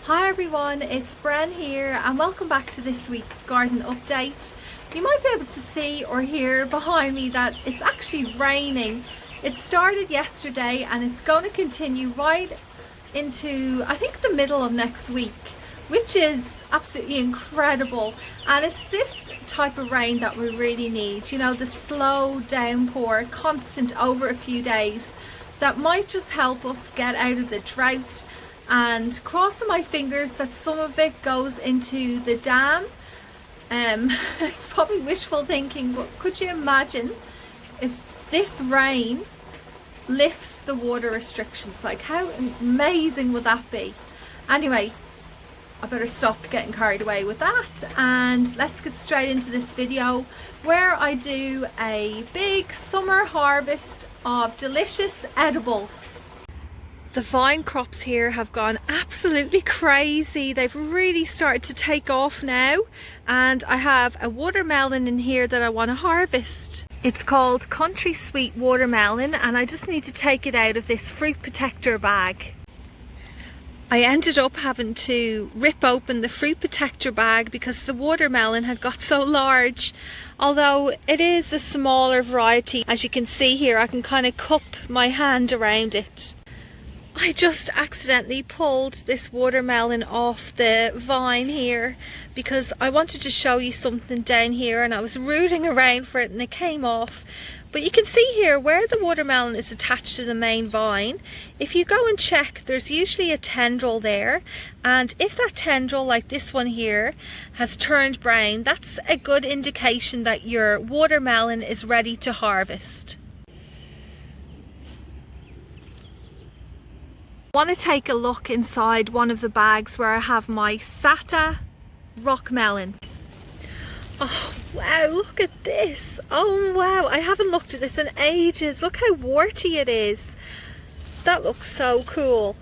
Hi everyone, it's Bren here and welcome back to this week's garden update. You might be able to see or hear behind me that it's actually raining. It started yesterday and it's going to continue right into I think the middle of next week, which is absolutely incredible. And it's this type of rain that we really need, you know, the slow downpour, constant over a few days, that might just help us get out of the drought. And crossing my fingers that some of it goes into the dam. It's probably wishful thinking, but could you imagine if this rain lifts the water restrictions? Like, how amazing would that be? Anyway, I better stop getting carried away with that and let's get straight into this video where I do a big summer harvest of delicious edibles. The vine crops here have gone absolutely crazy. They've really started to take off now, and I have a watermelon in here that I want to harvest. It's called Country Sweet Watermelon and I just need to take it out of this fruit protector bag. I ended up having to rip open the fruit protector bag because the watermelon had got so large. Although it is a smaller variety, as you can see here, I can kind of cup my hand around it. I just accidentally pulled this watermelon off the vine here because I wanted to show you something down here and I was rooting around for it and it came off. But you can see here where the watermelon is attached to the main vine. If you go and check, there's usually a tendril there, and if that tendril, like this one here, has turned brown, that's a good indication that your watermelon is ready to harvest. I want to take a look inside one of the bags where I have my Sata Rockmelon. Oh wow, look at this. Oh wow, I haven't looked at this in ages. Look how warty it is. That looks so cool.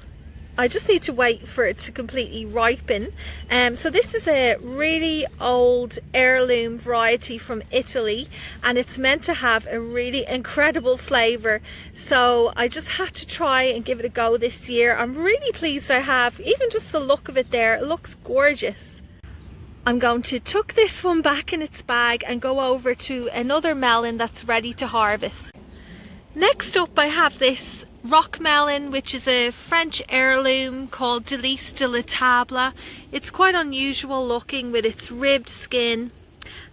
I just need to wait for it to completely ripen. So this is a really old heirloom variety from Italy and it's meant to have a really incredible flavour. So I just had to try and give it a go this year. I'm really pleased I have. Even just the look of it there, it looks gorgeous. I'm going to tuck this one back in its bag and go over to another melon that's ready to harvest. Next up I have this Rockmelon, which is a French heirloom called Délice de la Table. It's quite unusual looking with its ribbed skin,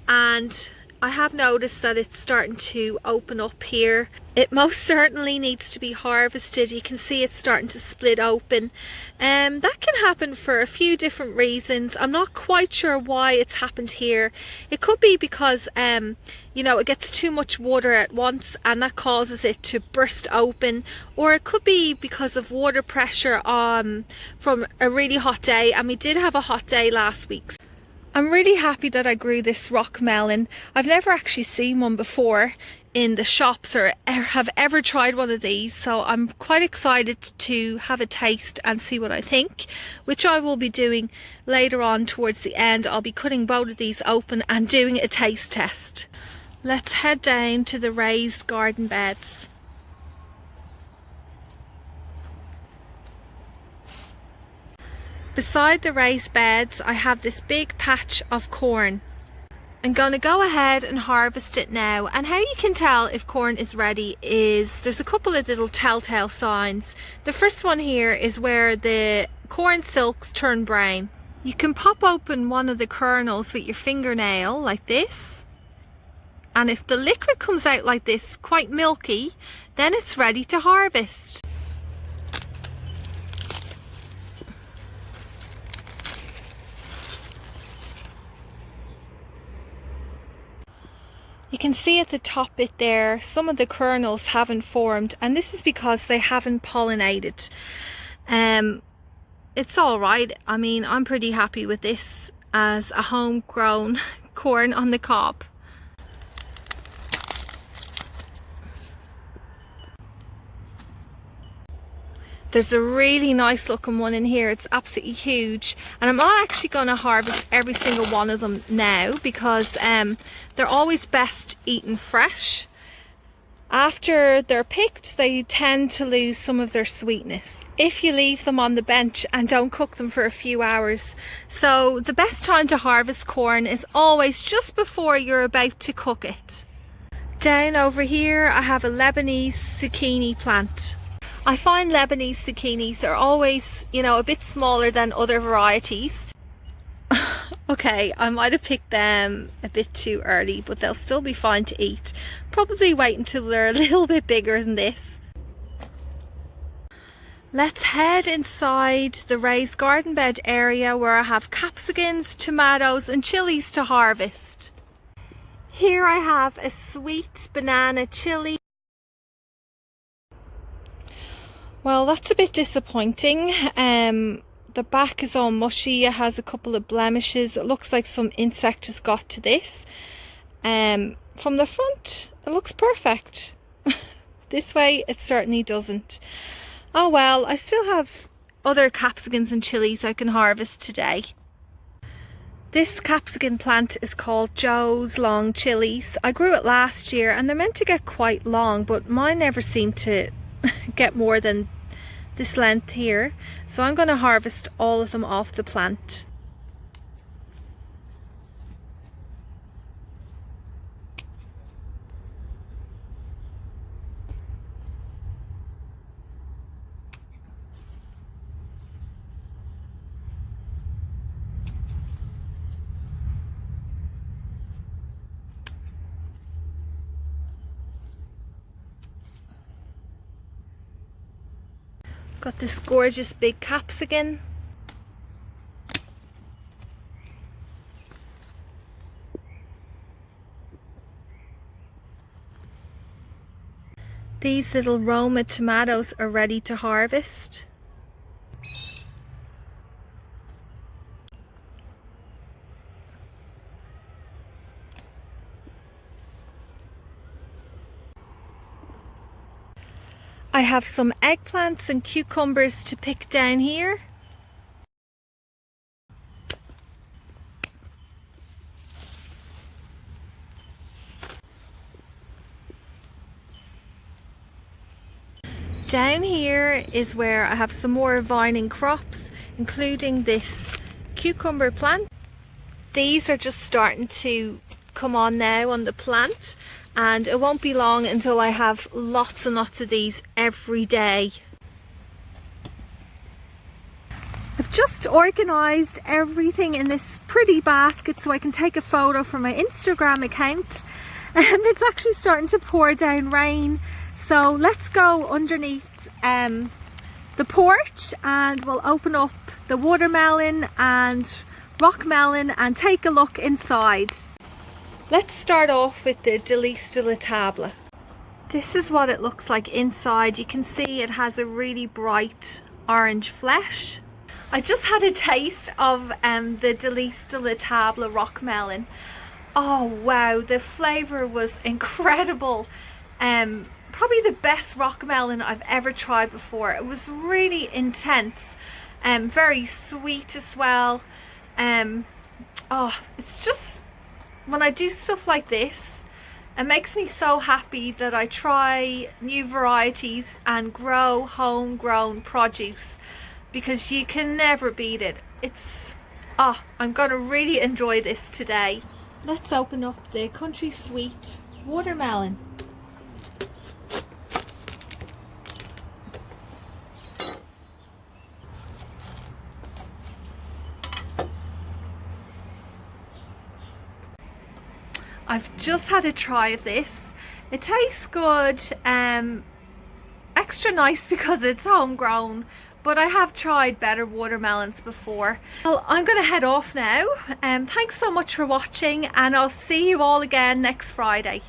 and I have noticed that it's starting to open up here. It most certainly needs to be harvested. You can see it's starting to split open. That can happen for a few different reasons. I'm not quite sure why it's happened here. It could be because you know, it gets too much water at once and that causes it to burst open, or it could be because of water pressure from a really hot day, and we did have a hot day last week. I'm really happy that I grew this Rockmelon. I've never actually seen one before in the shops or have ever tried one of these, so I'm quite excited to have a taste and see what I think, which I will be doing later on towards the end. I'll be cutting both of these open and doing a taste test. Let's head down to the raised garden beds. Beside the raised beds, I have this big patch of corn. I'm going to go ahead and harvest it now, and how you can tell if corn is ready is there's a couple of little telltale signs. The first one here is where the corn silks turn brown. You can pop open one of the kernels with your fingernail like this, and if the liquid comes out like this, quite milky, then it's ready to harvest. You can see at the top bit there, some of the kernels haven't formed, and this is because they haven't pollinated. It's all right. I mean, I'm pretty happy with this as a homegrown corn on the cob. There's a really nice looking one in here. It's absolutely huge, and I'm not actually going to harvest every single one of them now because they're always best eaten fresh. After they're picked, they tend to lose some of their sweetness. if you leave them on the bench and don't cook them for a few hours. So the best time to harvest corn is always just before you're about to cook it. Down over here I have a Lebanese zucchini plant. I find Lebanese zucchinis are always, you know, a bit smaller than other varieties. Okay, I might have picked them a bit too early, but they'll still be fine to eat. Probably wait until they're a little bit bigger than this. Let's head inside the raised garden bed area where I have capsicums, tomatoes and chilies to harvest. Here I have a sweet banana chili. Well, that's a bit disappointing. The back is all mushy, it has a couple of blemishes. It looks like some insect has got to this. From the front, it looks perfect. This way, it certainly doesn't. Oh well, I still have other capsicums and chilies I can harvest today. This capsicum plant is called Joe's Long Chilies. I grew it last year and they're meant to get quite long, but mine never seem to get more than this length here. So I'm going to harvest all of them off the plant. Got this gorgeous big capsicum. These little Roma tomatoes are ready to harvest. I have some eggplants and cucumbers to pick down here. Down here is where I have some more vining crops, including this cucumber plant. These are just starting to come on now on the plant, and it won't be long until I have lots and lots of these every day. I've just organised everything in this pretty basket so I can take a photo for my Instagram account. It's actually starting to pour down rain, so let's go underneath the porch and we'll open up the watermelon and rockmelon and take a look inside. Let's start off with the N.S.W. This is what it looks like inside. You can see it has a really bright orange flesh. I just had a taste of the N.S.W. rockmelon. Oh wow, the flavour was incredible. Probably the best rockmelon I've ever tried before. It was really intense, very sweet as well. Oh, it's just, when I do stuff like this, it makes me so happy that I try new varieties and grow homegrown produce, because you can never beat it. It's, oh, I'm gonna really enjoy this today. Let's open up the Country Sweet watermelon. I've just had a try of this. It tastes good, extra nice because it's homegrown, but I have tried better watermelons before. Well, I'm gonna head off now. Thanks so much for watching, and I'll see you all again next Friday.